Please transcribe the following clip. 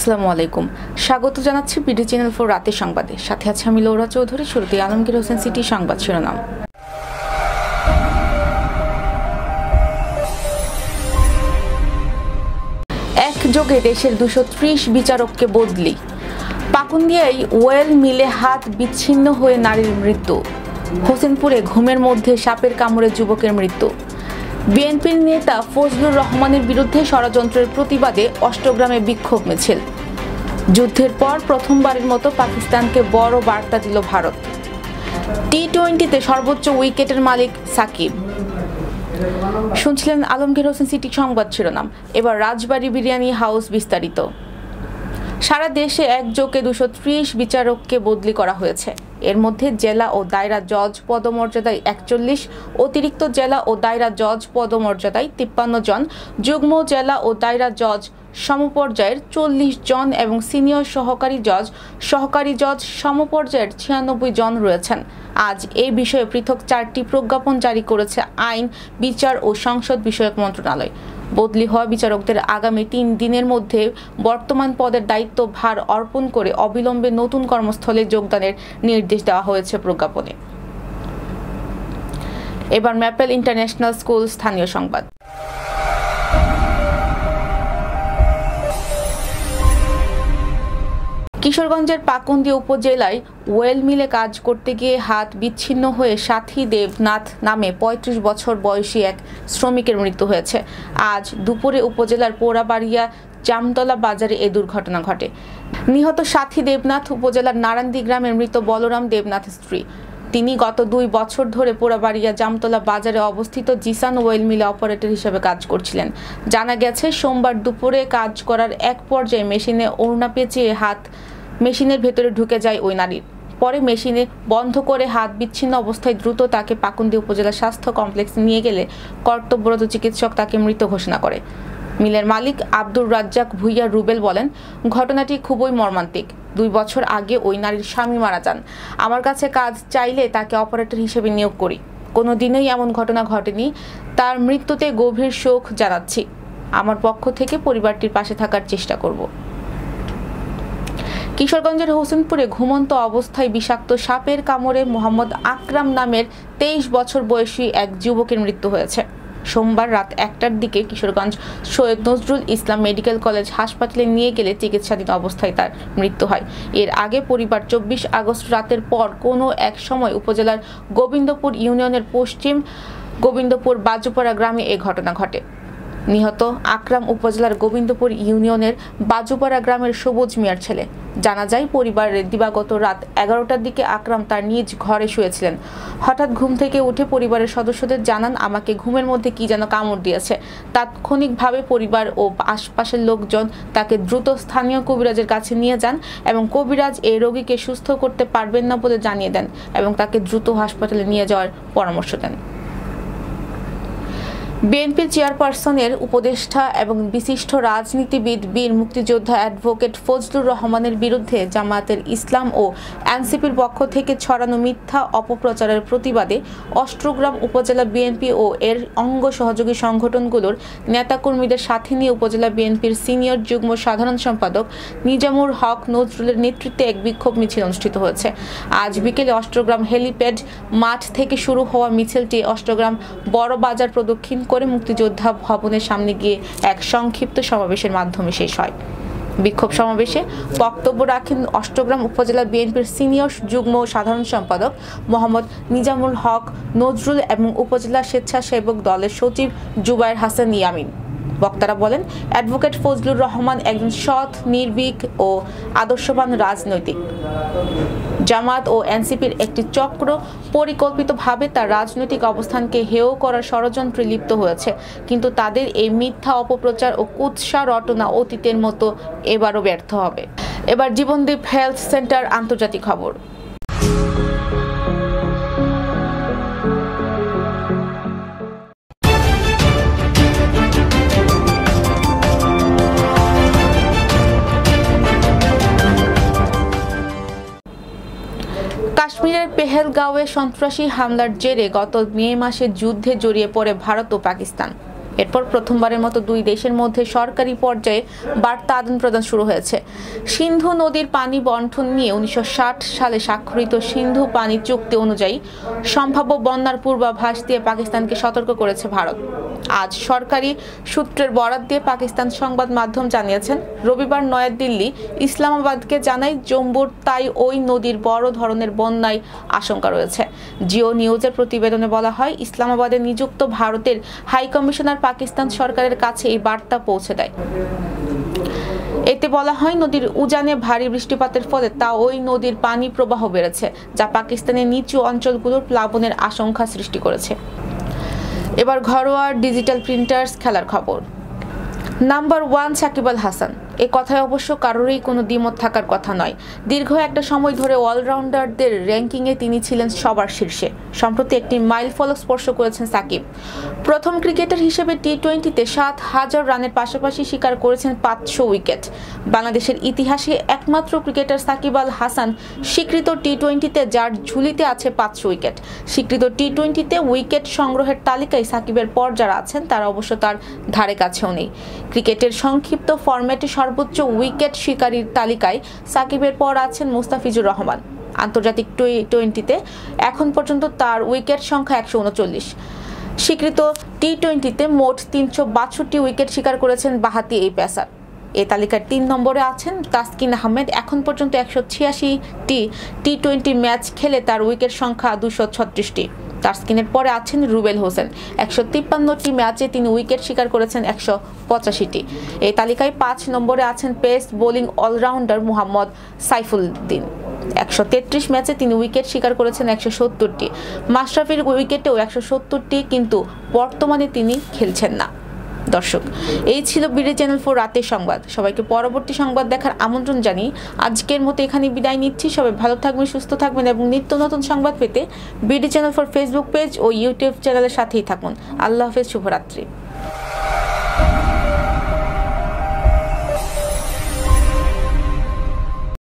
আসসালামু আলাইকুম, স্বাগত জানাচ্ছি বিডি চ্যানেল 4 রাতের সংবাদে। সাথে আছে আমি লৌরা চৌধুরী। শুরুতে আলমগীর হোসেন সিটি সংবাদ শিরোনাম। একযোগে দেশের 230 বিচারককে বদলি। পাকুন্দিয়ায় ওয়েল মিলে হাত বিচ্ছিন্ন হয়ে নারীর মৃত্যু। হোসেনপুরে ঘুমের মধ্যে সাপের কামড়ে যুবকের মৃত্যু। বিএনপির নেতা ফজলুর রহমানের বিরুদ্ধে ষড়যন্ত্রের প্রতিবাদে অষ্টগ্রামে বিক্ষোভ মিছিল। যুদ্ধের পর প্রথমবারের মতো পাকিস্তানকে বড় বার্তা দিল ভারত। টি-20তে সর্বোচ্চ উইকেটের মালিক সাকিব। শুনছিলেন আলমগীর হোসেন সিটি সংবাদ শিরোনাম। এবার রাজবাড়ী বিরিয়ানি হাউস বিস্তারিত। সারা দেশে একযোগে 230 বিচারককে বদলি করা হয়েছে। এর মধ্যে জেলা ও দায়রা জজ পদমর্যাদায় 41, অতিরিক্ত জেলা ও দায়রা জজ পদমর্যাদায় 53 জন, যুগ্ম জেলা ও দায়রা জজ সমপর্যায়ের 40 জন এবং সিনিয়র সহকারী জজ সমপর্যায়ের 96 জন রয়েছেন। আজ এই বিষয়ে পৃথক 4টি প্রজ্ঞাপন জারি করেছে আইন, বিচার ও সংসদ বিষয়ক মন্ত্রণালয়। বদলি হওয়া বিচারকদের আগামী 3 দিনের মধ্যে বর্তমান পদের দায়িত্ব ভার অর্পণ করে অবিলম্বে নতুন কর্মস্থলে যোগদানের নির্দেশ দেওয়া হয়েছে প্রজ্ঞাপনে। এবার ম্যাপেল ইন্টারন্যাশনাল স্কুল স্থানীয় সংবাদ। কিশোরগঞ্জের পাকুন্দিয়া উপজেলায় ওয়েল মিলে কাজ করতে গিয়ে হাত বিচ্ছিন্ন হয়ে সাথী দেবনাথ নামে 35 বছর বয়সী এক শ্রমিকের মৃত্যু হয়েছে। আজ দুপুরে উপজেলার পোড়াবাড়িয়া জামতলা বাজারে এ দুর্ঘটনা ঘটে। নিহত সাথী দেবনাথ উপজেলার নারান্দি গ্রামের মৃত বলরাম দেবনাথের স্ত্রী। তিনি গত 2 বছর ধরে পোড়াবাড়িয়া জামতলা বাজারে অবস্থিত জিসান ওয়েল মিলে অপারেটর হিসেবে কাজ করছিলেন। জানা গেছে, সোমবার দুপুরে কাজ করার এক পর্যায়ে মেশিনে ওড়না পেঁচিয়ে হাত মেশিনের ভেতরে ঢুকে যায় ওই নারীর। পরে মেশিনে বন্ধ করে হাত বিচ্ছিন্ন অবস্থায় দ্রুত তাকে পাকুন্দিয়া উপজেলা স্বাস্থ্য কমপ্লেক্সে নিয়ে গেলে কর্তব্যরত চিকিৎসক তাকে মৃত ঘোষণা করে। মিলের মালিক আব্দুর রাজ্জাক ভুইয়া রুবেল বলেন, ঘটনাটি খুবই মর্মান্তিক। 2 বছর আগে ওই নারীর স্বামী মারা যান। আমার কাছে কাজ চাইলে তাকে অপারেটর হিসেবে নিয়োগ করি। কোনো দিনই এমন ঘটনা ঘটেনি। তার মৃত্যুতে গভীর শোক জানাচ্ছি। আমার পক্ষ থেকে পরিবারটির পাশে থাকার চেষ্টা করব। কিশোরগঞ্জের হোসেনপুরে ঘুমন্ত অবস্থায় বিষাক্ত সাপের কামড়ে মোহাম্মদ আকরাম নামের 23 বছর বয়সী এক যুবকের মৃত্যু হয়েছে। সোমবার রাত 1টার দিকে কিশোরগঞ্জ সৈয়দ নজরুল ইসলাম মেডিকেল কলেজ হাসপাতালে নিয়ে গেলে চিকিৎসাধীন অবস্থায় তার মৃত্যু হয়। এর আগে পরিবার 24 আগস্ট রাতের পর কোনো এক সময় উপজেলার গোবিন্দপুর ইউনিয়নের পশ্চিম গোবিন্দপুর বাজুপাড়া গ্রামে এ ঘটনা ঘটে। নিহত আকরাম উপজেলার গোবিন্দপুর ইউনিয়নের বাজুপাড়া গ্রামের সবুজ মিয়ার ছেলে। জানা যায়, পরিবারের দিবাগত রাত 11টার দিকে আকরাম তার নিজ ঘরে শুয়েছিলেন। হঠাৎ ঘুম থেকে উঠে পরিবারের সদস্যদের জানান, আমাকে ঘুমের মধ্যে কি যেন কামড় দিয়েছে। তাৎক্ষণিকভাবে পরিবার ও আশপাশের লোকজন তাকে দ্রুত স্থানীয় কবিরাজের কাছে নিয়ে যান এবং কবিরাজ এই রোগীকে সুস্থ করতে পারবেন না বলে জানিয়ে দেন এবং তাকে দ্রুত হাসপাতালে নিয়ে যাওয়ার পরামর্শ দেন। বিএনপির চেয়ারপারসনের উপদেষ্টা এবং বিশিষ্ট রাজনীতিবিদ বীর মুক্তিযোদ্ধা অ্যাডভোকেট ফজলুর রহমানের বিরুদ্ধে জামায়াতের ইসলাম ও এনসিপির পক্ষ থেকে ছড়ানো মিথ্যা অপপ্রচারের প্রতিবাদে অষ্টগ্রাম উপজেলা বিএনপি ও এর অঙ্গ সহযোগী সংগঠনগুলোর নেতাকর্মীদের সাথে নিয়ে উপজেলা বিএনপির সিনিয়র যুগ্ম সাধারণ সম্পাদক নিজামুর হক নজরুলের নেতৃত্বে এক বিক্ষোভ মিছিল অনুষ্ঠিত হয়েছে। আজ বিকেলে অষ্টগ্রাম হেলিপ্যাড মাঠ থেকে শুরু হওয়া মিছিলটি অষ্টগ্রাম বড় বাজার প্রদক্ষিণ করে মুক্তিযোদ্ধা ভবনের সামনে গিয়ে এক সংক্ষিপ্ত সমাবেশের মাধ্যমে শেষ হয়। বিক্ষোভ সমাবেশে বক্তব্য রাখেন অষ্টগ্রাম উপজেলা বিএনপির সিনিয়র যুগ্ম সাধারণ সম্পাদক মোহাম্মদ নিজামুল হক নজরুল এবং উপজেলা স্বেচ্ছাসেবক দলের সচিব জুবায়ের হাসান ইয়ামিন। বক্তারা বলেন, অ্যাডভোকেট ফজলুর রহমান একজন সৎ, নির্ভীক ও আদর্শবান রাজনৈতিক। জামায়াত ও এনসিপির একটি চক্র পরিকল্পিতভাবে তার রাজনৈতিক অবস্থানকে হেয় করার ষড়যন্ত্রে লিপ্ত হয়েছে, কিন্তু তাদের এই মিথ্যা অপপ্রচার ও কুৎসা রটনা অতীতের মতো এবারও ব্যর্থ হবে। এবার জীবনদীপ হেলথ সেন্টার আন্তর্জাতিক খবর। কাশ্মীরের পেহেলগাঁওয়ে সন্ত্রাসী হামলার জেরে গত মে মাসে যুদ্ধে জড়িয়ে পড়ে ভারত ও পাকিস্তান। এরপর প্রথমবারের মতো দুই দেশের মধ্যে সরকারি পর্যায়ে বার্তা আদান প্রদান শুরু হয়েছে। সিন্ধু নদীর পানি বন্টন নিয়ে 1960 সালে স্বাক্ষরিত সিন্ধু পানি চুক্তি অনুযায়ী সম্ভাব্য বন্যার পূর্বাভাস দিয়ে পাকিস্তানকে সতর্ক করেছে ভারত। আজ সরকারি সূত্রের বরাত দিয়ে পাকিস্তান সংবাদ মাধ্যম জানিয়েছেন, রবিবার নয়াদিল্লি ইসলামাবাদকে জানায় জম্মুর তাই ওই নদীর বড় ধরনের বন্যায় আশঙ্কা রয়েছে। জিও নিউজের প্রতিবেদনে বলা হয়, ইসলামাবাদে নিযুক্ত ভারতের হাই কমিশনার পাকিস্তান সরকারের কাছে এই বার্তা পৌঁছে দেয়। এতে বলা হয়, নদীর উজানে ভারী বৃষ্টিপাতের ফলে তা ওই নদীর পানি প্রবাহ বেড়েছে, যা পাকিস্তানের নিচু অঞ্চলগুলোর প্লাবনের আশঙ্কা সৃষ্টি করেছে। এবার ঘরোয়া ডিজিটাল প্রিন্টার্স খেলার খবর। নাম্বার 1 সাকিব আল হাসান, এ কথায় অবশ্য কারোরই কোনো দ্বিমত থাকার কথা নয়। দীর্ঘ একটা সময় ধরে অলরাউন্ডারদের র্যাঙ্কিংয়ে তিনি ছিলেন সবার শীর্ষে। সম্প্রতি একটি মাইলফলক স্পর্শ করেছেন সাকিব। প্রথম ক্রিকেটার হিসেবে টি-20তে 7,000 রানের পাশাপাশি শিকার করেছেন 500 উইকেট। বাংলাদেশের ইতিহাসে একমাত্র ক্রিকেটার সাকিব আল হাসান স্বীকৃত টি-20তে যার ঝুলিতে আছে 500 উইকেট। স্বীকৃত টি-20তে উইকেট সংগ্রহের তালিকায় সাকিবের পর যারা আছেন তারা অবশ্য তার ধারে কাছেও নেই। ক্রিকেটের সংক্ষিপ্ত ফরম্যাটে সর্বোচ্চ উইকেট শিকারীর তালিকায় সাকিবের পর আছেন মুস্তাফিজুর রহমান। আন্তর্জাতিক টি-20তে এখন পর্যন্ত তার উইকেট সংখ্যা 139। স্বীকৃত টি-20তে মোট 362 উইকেট শিকার করেছেন বাঁহাতি এই পেসার। এই তালিকার 3 নম্বরে আছেন তাসকিন আহমেদ। এখন পর্যন্ত 186টি টি-20 ম্যাচ খেলে তার উইকেট সংখ্যা 236টি। তাসকিনের পরে আছেন রুবেল হোসেন। 153টি ম্যাচে তিনি উইকেট শিকার করেছেন 185টি। এই তালিকায় 5 নম্বরে আছেন pace bowling allrounder Mohammad Saifuddin. 133 ম্যাচে তিনি উইকেট শিকার করেছেন 170টি। মাশরাফির উইকেটেও 170টি, কিন্তু বর্তমানে তিনি খেলছেন না। দর্শক, এই ছিল বিডি চ্যানেল 4 রাতের সংবাদ। সবাইকে পরবর্তী সংবাদ দেখার আমন্ত্রণ জানিয়ে আজকের মতো এখানে বিদায় নিচ্ছি। সবাই ভালো থাকবেন, সুস্থ থাকবেন এবং নিত্য নতুন সংবাদ পেতে বিডি চ্যানেল 4 ফেসবুক পেজ ও ইউটিউব চ্যানেলের সাথেই থাকুন। আল্লাহ হাফেজ, শুভরাত্রি।